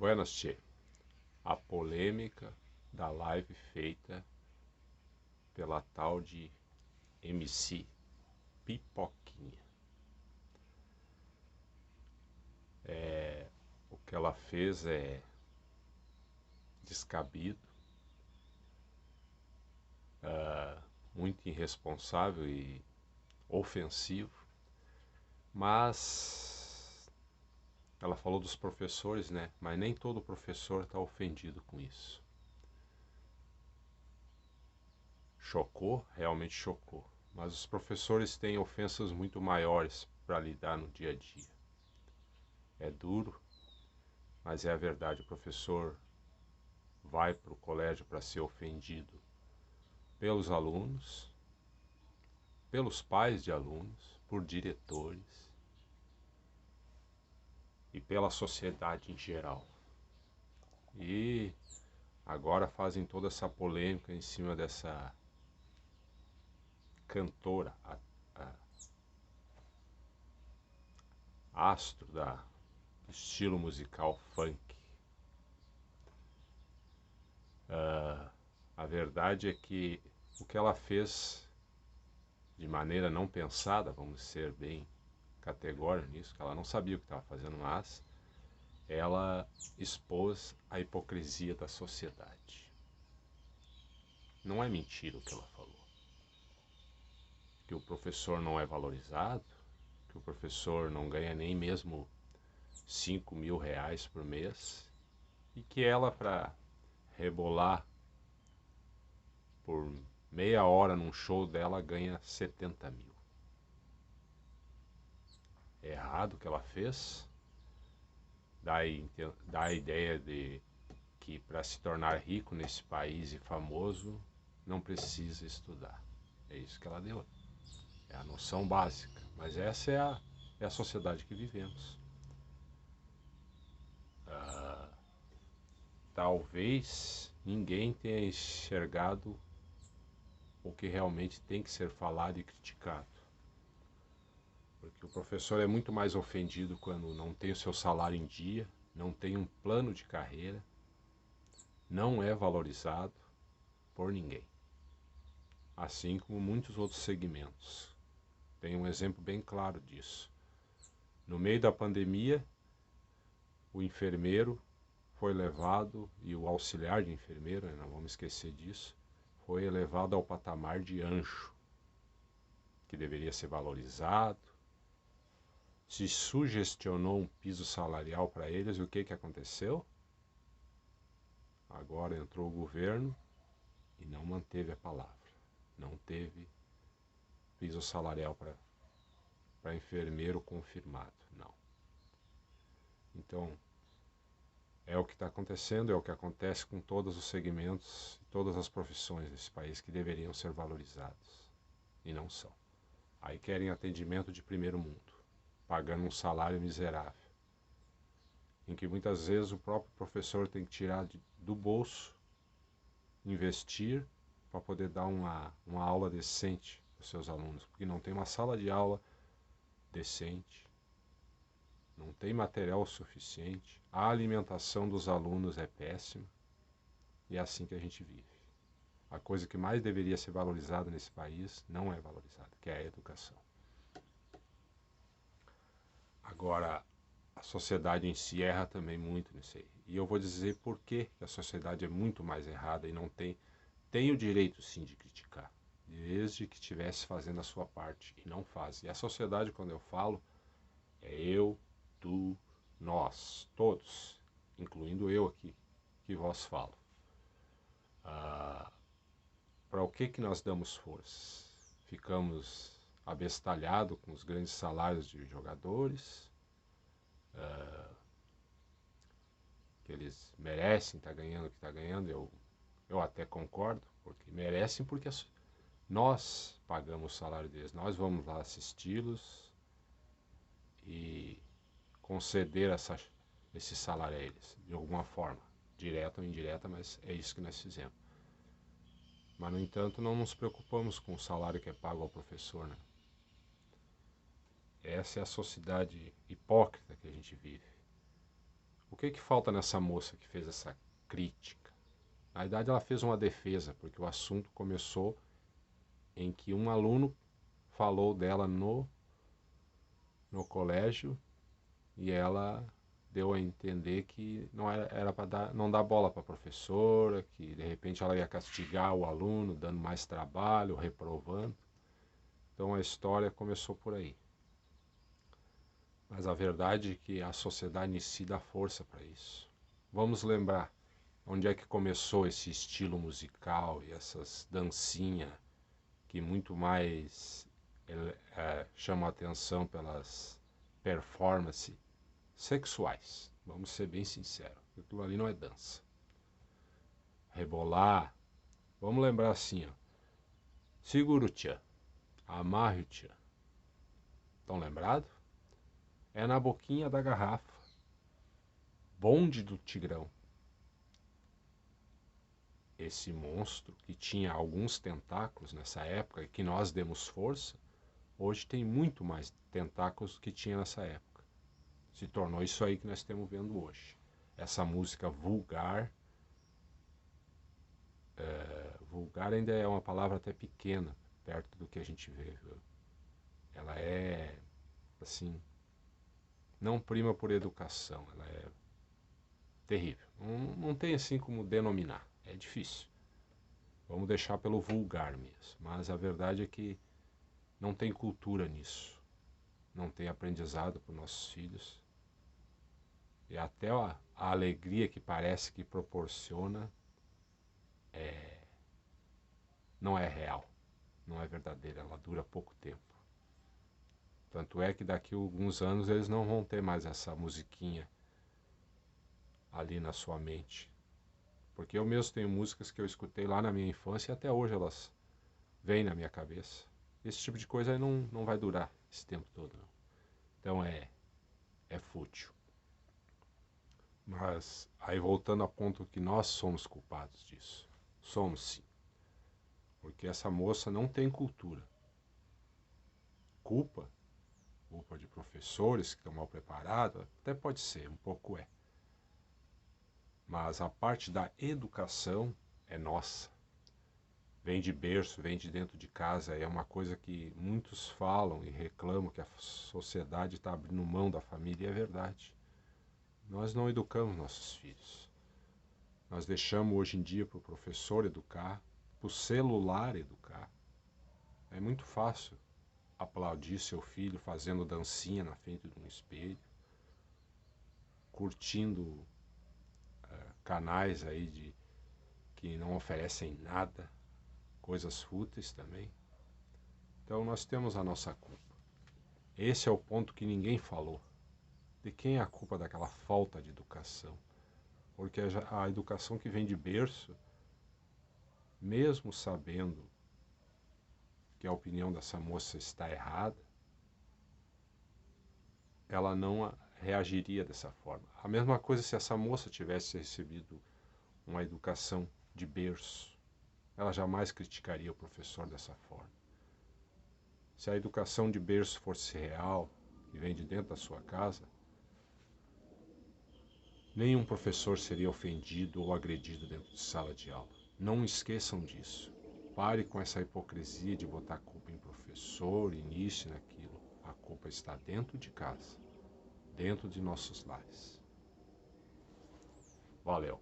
Buenas, Tchê. A polêmica da live feita pela tal de MC Pipoquinha. O que ela fez é descabido, muito irresponsável e ofensivo, mas ela falou dos professores, né? Mas nem todo professor está ofendido com isso. Chocou? Realmente chocou. Mas os professores têm ofensas muito maiores para lidar no dia a dia. É duro, mas é a verdade. O professor vai para o colégio para ser ofendido pelos alunos, pelos pais de alunos, por diretores e pela sociedade em geral. E agora fazem toda essa polêmica em cima dessa cantora, a astro do estilo musical funk. A verdade é que o que ela fez de maneira não pensada, vamos ser bem categóricos nisso, que ela não sabia o que estava fazendo, mas ela expôs a hipocrisia da sociedade. Não é mentira o que ela falou. Que o professor não é valorizado, que o professor não ganha nem mesmo 5 mil reais por mês, e que ela, para rebolar por meia hora num show dela, ganha 70 mil. É errado o que ela fez, dá a ideia de que para se tornar rico nesse país e famoso, não precisa estudar. É isso que ela deu. É a noção básica. Mas essa é a sociedade que vivemos. Talvez ninguém tenha enxergado o que realmente tem que ser falado e criticado. Porque o professor é muito mais ofendido quando não tem o seu salário em dia, não tem um plano de carreira, não é valorizado por ninguém. Assim como muitos outros segmentos. Tem um exemplo bem claro disso. No meio da pandemia, o enfermeiro foi levado, e o auxiliar de enfermeiro, não vamos esquecer disso, foi elevado ao patamar de anjo, que deveria ser valorizado. Se sugestionou um piso salarial para eles, e o que aconteceu? Agora entrou o governo e não manteve a palavra. Não teve piso salarial para enfermeiro confirmado, não. Então, é o que está acontecendo, é o que acontece com todos os segmentos, todas as profissões desse país que deveriam ser valorizados e não são. Aí querem atendimento de primeiro mundo, pagando um salário miserável, em que muitas vezes o próprio professor tem que tirar do bolso, investir para poder dar uma aula decente para os seus alunos, porque não tem uma sala de aula decente, não tem material suficiente, a alimentação dos alunos é péssima, e é assim que a gente vive. A coisa que mais deveria ser valorizada nesse país não é valorizada, que é a educação. Agora, a sociedade em si erra também muito nisso aí. E eu vou dizer por que a sociedade é muito mais errada e não tem o direito sim de criticar, desde que estivesse fazendo a sua parte, e não faz. E a sociedade, quando eu falo, é eu, tu, nós, todos, incluindo eu aqui, que vos falo. Para o que nós damos força? Ficamos abestalhados com os grandes salários de jogadores, que eles merecem estar ganhando o que está ganhando, eu até concordo, porque merecem, porque nós pagamos o salário deles, nós vamos lá assisti-los e conceder esse salário a eles, de alguma forma, direta ou indireta, mas é isso que nós fizemos. Mas, no entanto, não nos preocupamos com o salário que é pago ao professor, né? Essa é a sociedade hipócrita que a gente vive. O que falta nessa moça que fez essa crítica? Na verdade, ela fez uma defesa, porque o assunto começou em que um aluno falou dela no colégio e ela deu a entender que era para não dar bola para a professora, que de repente ela ia castigar o aluno, dando mais trabalho, reprovando. Então a história começou por aí. Mas a verdade é que a sociedade em si dá força para isso. Vamos lembrar onde é que começou esse estilo musical e essas dancinhas que muito mais chamam a atenção pelas performances sexuais. Vamos ser bem sinceros. Aquilo ali não é dança. Rebolar. Vamos lembrar assim, ó. Segura o tchan. Amarre o tchan. Estão lembrados? É na boquinha da garrafa. Bonde do Tigrão. Esse monstro que tinha alguns tentáculos nessa época e que nós demos força, hoje tem muito mais tentáculos que tinha nessa época. Se tornou isso aí que nós estamos vendo hoje. Essa música vulgar. Vulgar ainda é uma palavra até pequena, perto do que a gente vê. Viu? Ela é, assim, não prima por educação, ela é terrível. Não tem assim como denominar, é difícil. Vamos deixar pelo vulgar mesmo. Mas a verdade é que não tem cultura nisso. Não tem aprendizado para os nossos filhos. E até a alegria que parece que proporciona não é real, não é verdadeira, ela dura pouco tempo. Tanto é que daqui a alguns anos eles não vão ter mais essa musiquinha ali na sua mente. Porque eu mesmo tenho músicas que eu escutei lá na minha infância e até hoje elas vêm na minha cabeça. Esse tipo de coisa aí não vai durar esse tempo todo, não. Então é fútil. Mas aí voltando ao ponto que nós somos culpados disso. Somos sim. Porque essa moça não tem cultura. Culpa de professores que estão mal preparados, até pode ser, um pouco é. Mas a parte da educação é nossa. Vem de berço, vem de dentro de casa, é uma coisa que muitos falam e reclamam que a sociedade está abrindo mão da família, e é verdade. Nós não educamos nossos filhos. Nós deixamos hoje em dia para o professor educar, para o celular educar. É muito fácil aplaudir seu filho fazendo dancinha na frente de um espelho, curtindo canais aí que não oferecem nada, coisas fúteis também. Então nós temos a nossa culpa. Esse é o ponto que ninguém falou. De quem é a culpa daquela falta de educação? Porque a educação que vem de berço, mesmo sabendo que a opinião dessa moça está errada, ela não reagiria dessa forma. A mesma coisa se essa moça tivesse recebido uma educação de berço. Ela jamais criticaria o professor dessa forma. Se a educação de berço fosse real, que vem de dentro da sua casa, nenhum professor seria ofendido ou agredido dentro de sala de aula. Não esqueçam disso. Pare com essa hipocrisia de botar a culpa em professor, nisso e naquilo. A culpa está dentro de casa, dentro de nossos lares. Valeu!